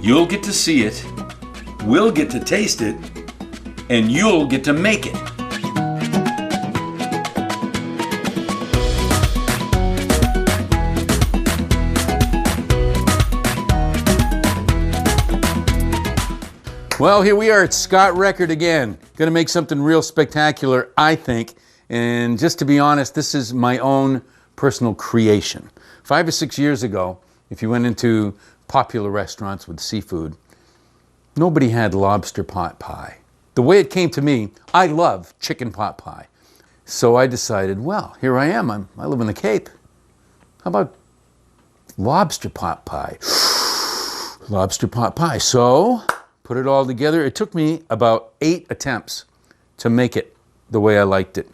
You'll get to see it, we'll get to taste it, and you'll get to make it. Well, here we are at Scott Record again. Gonna make something real spectacular, I think. And just to be honest, this is my own personal creation. 5 or 6 years ago, if you went into popular restaurants with seafood, nobody had lobster pot pie. The way it came to me, I love chicken pot pie. So I decided, well, here I am. I live in the Cape. How about lobster pot pie? Lobster pot pie. So put it all together. It took me about 8 attempts to make it the way I liked it.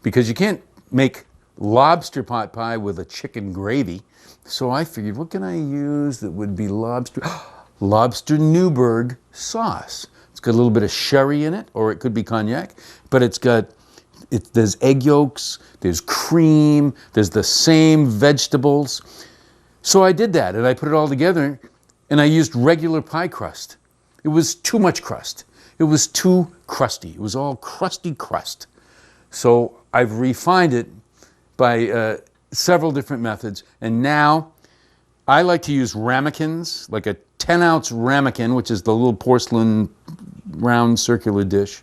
Because you can't make lobster pot pie with a chicken gravy. So I figured, what can I use that would be lobster? Lobster Newburgh sauce. It's got a little bit of sherry in it, or it could be cognac, but there's egg yolks, there's cream, there's the same vegetables. So I did that, and I put it all together, and I used regular pie crust. It was too much crust. It was too crusty. It was all crusty crust. So I've refined it by several different methods, and now I like to use ramekins, like a 10-ounce ramekin, which is the little porcelain round circular dish,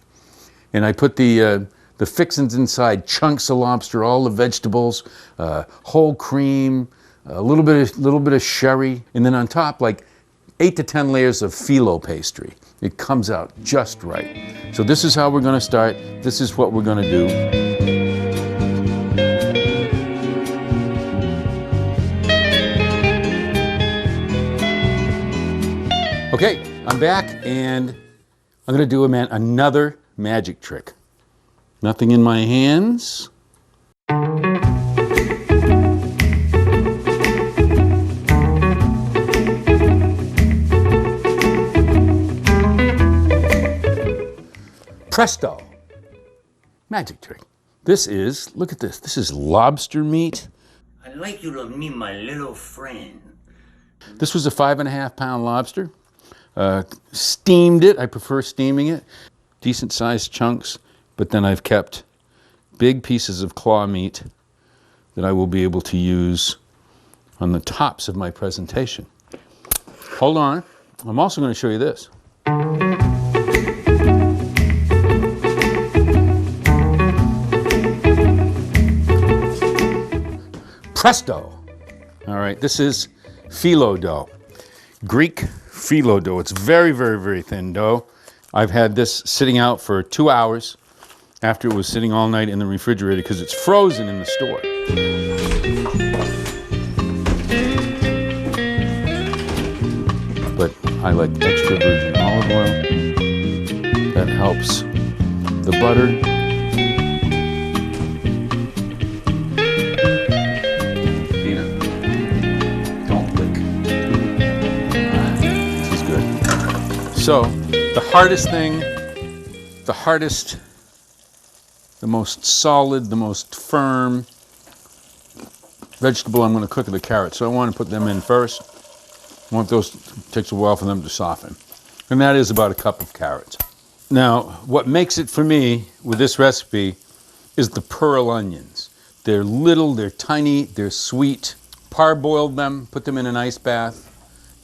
and I put the fixings inside: chunks of lobster, all the vegetables, whole cream, a little bit of sherry, and then on top, like 8 to 10 layers of phyllo pastry. It comes out just right. So this is how we're going to start. This is what we're going to do. Okay, I'm back, and I'm going to do another magic trick. Nothing in my hands. Presto! Magic trick. This is, look at this. This is lobster meat. I'd like you to meet my little friend. This was a 5.5-pound lobster. Steamed it. I prefer steaming it. Decent sized chunks, but then I've kept big pieces of claw meat that I will be able to use on the tops of my presentation. Hold on. I'm also going to show you this. Presto! All right, this is phyllo dough. Greek phyllo dough. It's very, very, very thin dough. I've had this sitting out for 2 hours after it was sitting all night in the refrigerator because it's frozen in the store. But I like extra virgin olive oil. That helps the butter. So, the hardest thing, the most solid, the most firm vegetable I'm going to cook are the carrots. So I want to put them in first. I want those, it takes a while for them to soften. And that is about a cup of carrots. Now, what makes it for me with this recipe is the pearl onions. They're little, they're tiny, they're sweet. Parboiled them, put them in an ice bath,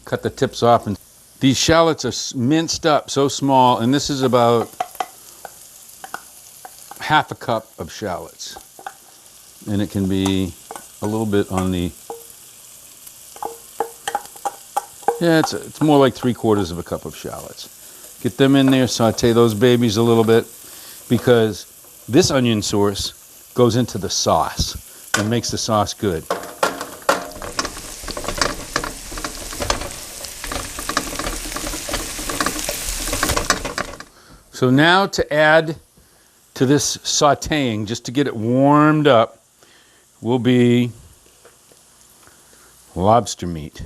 cut the tips off, and these shallots are minced up so small, and this is about half a cup of shallots. And it can be a little bit on the, yeah, it's more like 3/4 of a cup of shallots. Get them in there, saute those babies a little bit, because this onion sauce goes into the sauce and makes the sauce good. So now to add to this sauteing, just to get it warmed up, will be lobster meat.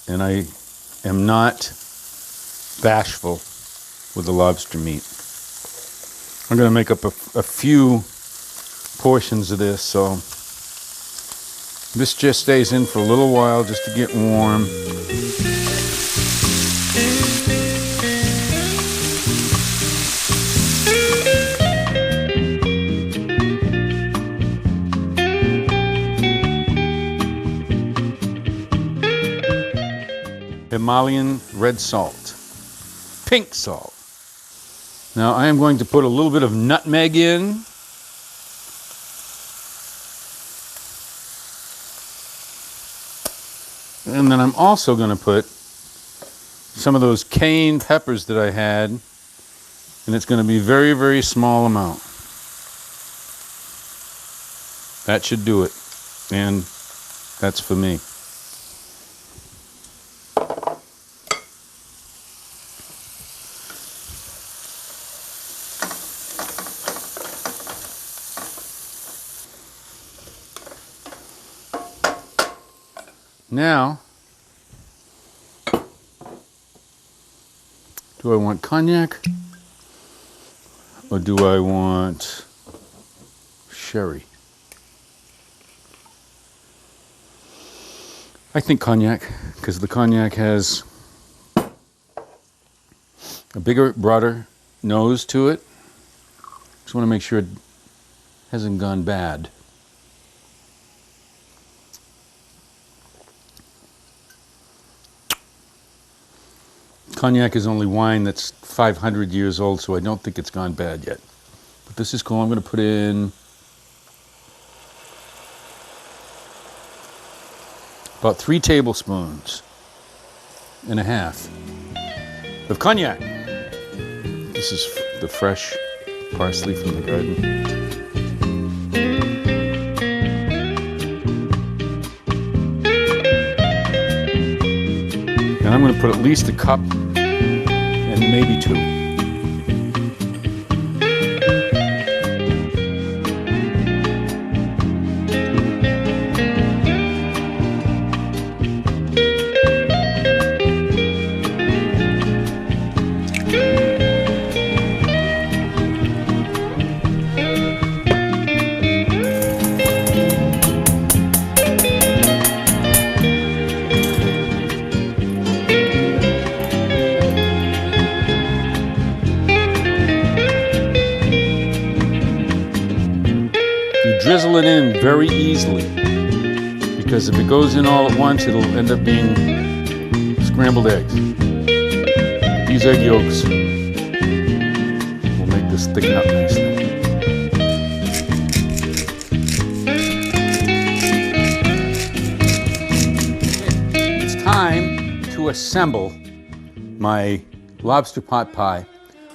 And I am not bashful with the lobster meat. I'm going to make up a few portions of this, so this just stays in for a little while just to get warm. Himalayan red salt, pink salt. Now I am going to put a little bit of nutmeg in. And then I'm also going to put some of those cayenne peppers that I had, and it's going to be very, very small amount. That should do it, and that's for me. Now, do I want cognac or do I want sherry? I think cognac, because the cognac has a bigger, broader nose to it. Just want to make sure it hasn't gone bad. Cognac is only wine that's 500 years old, so I don't think it's gone bad yet. But this is cool. I'm going to put in about 3 tablespoons and a half of cognac. This is the fresh parsley from the garden. And I'm going to put at least a cup and maybe 2. Drizzle it in very easily, because if it goes in all at once, it'll end up being scrambled eggs. These egg yolks will make this thicken up nicely. It's time to assemble my lobster pot pie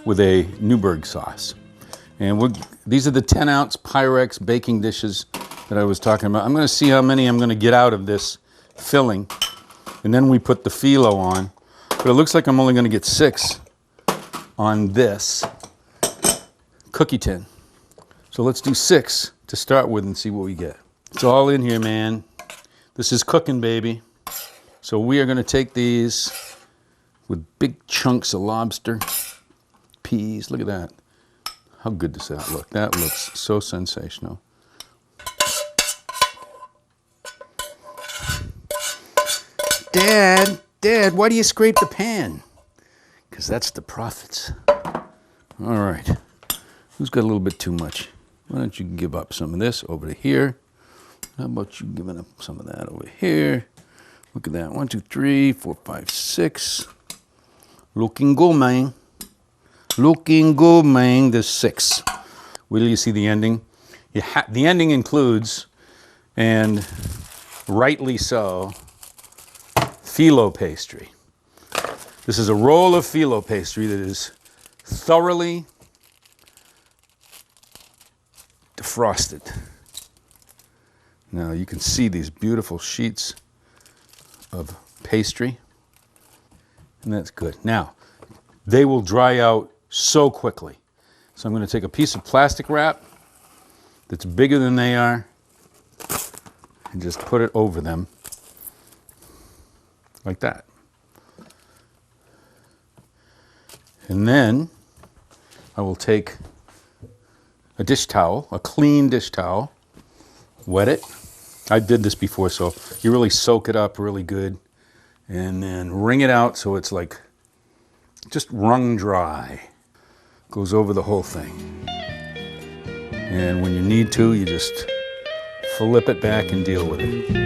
with a Newburgh sauce. And these are the 10-ounce Pyrex baking dishes that I was talking about. I'm going to see how many I'm going to get out of this filling. And then we put the phyllo on. But it looks like I'm only going to get 6 on this cookie tin. So let's do 6 to start with and see what we get. It's all in here, man. This is cooking, baby. So we are going to take these with big chunks of lobster, peas. Look at that. How good does that look? That looks so sensational. Dad, why do you scrape the pan? Because that's the profits. All right. Who's got a little bit too much? Why don't you give up some of this over to here? How about you giving up some of that over here? Look at that. 1, 2, 3, 4, 5, 6. Looking good, man. Looking good, man. There's 6. Wait till you see the ending. The ending includes, and rightly so, phyllo pastry. This is a roll of phyllo pastry that is thoroughly defrosted. Now you can see these beautiful sheets of pastry, and that's good. Now, they will dry out so quickly. So I'm going to take a piece of plastic wrap that's bigger than they are and just put it over them like that. And then I will take a dish towel, a clean dish towel, wet it. I did this before, so you really soak it up really good, and then wring it out so it's like just wrung dry. Goes over the whole thing. And when you need to, you just flip it back and deal with it.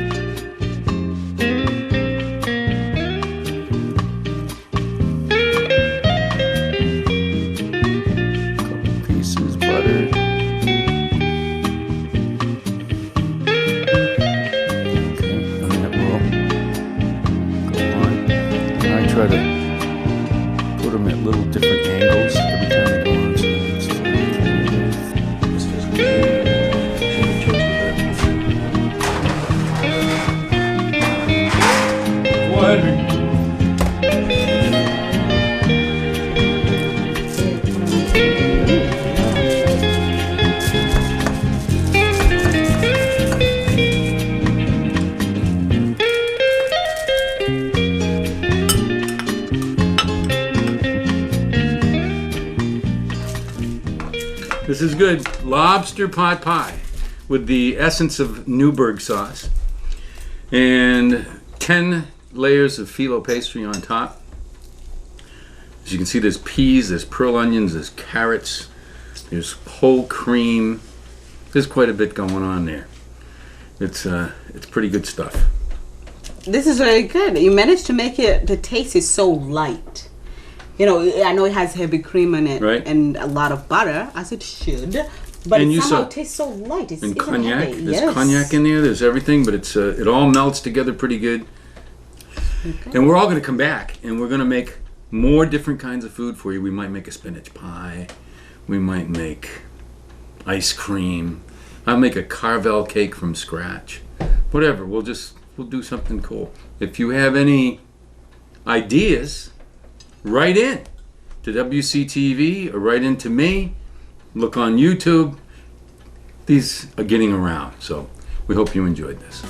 good. Lobster pot pie with the essence of Newburgh sauce. And 10 layers of phyllo pastry on top. As you can see, there's peas, there's pearl onions, there's carrots, there's whole cream. There's quite a bit going on there. It's pretty good stuff. This is very good. You managed to make it, the taste is so light. You know, I know it has heavy cream in it, right, and a lot of butter, as it should. But and it somehow tastes so light. It's and even cognac. heavy. There's cognac in there. There's everything, but it all melts together pretty good. Okay. And we're all going to come back, and we're going to make more different kinds of food for you. We might make a spinach pie. We might make ice cream. I'll make a Carvel cake from scratch. Whatever. We'll do something cool. If you have any ideas, write in to WCTV or write in to me. Look on YouTube. These are getting around, so we hope you enjoyed this.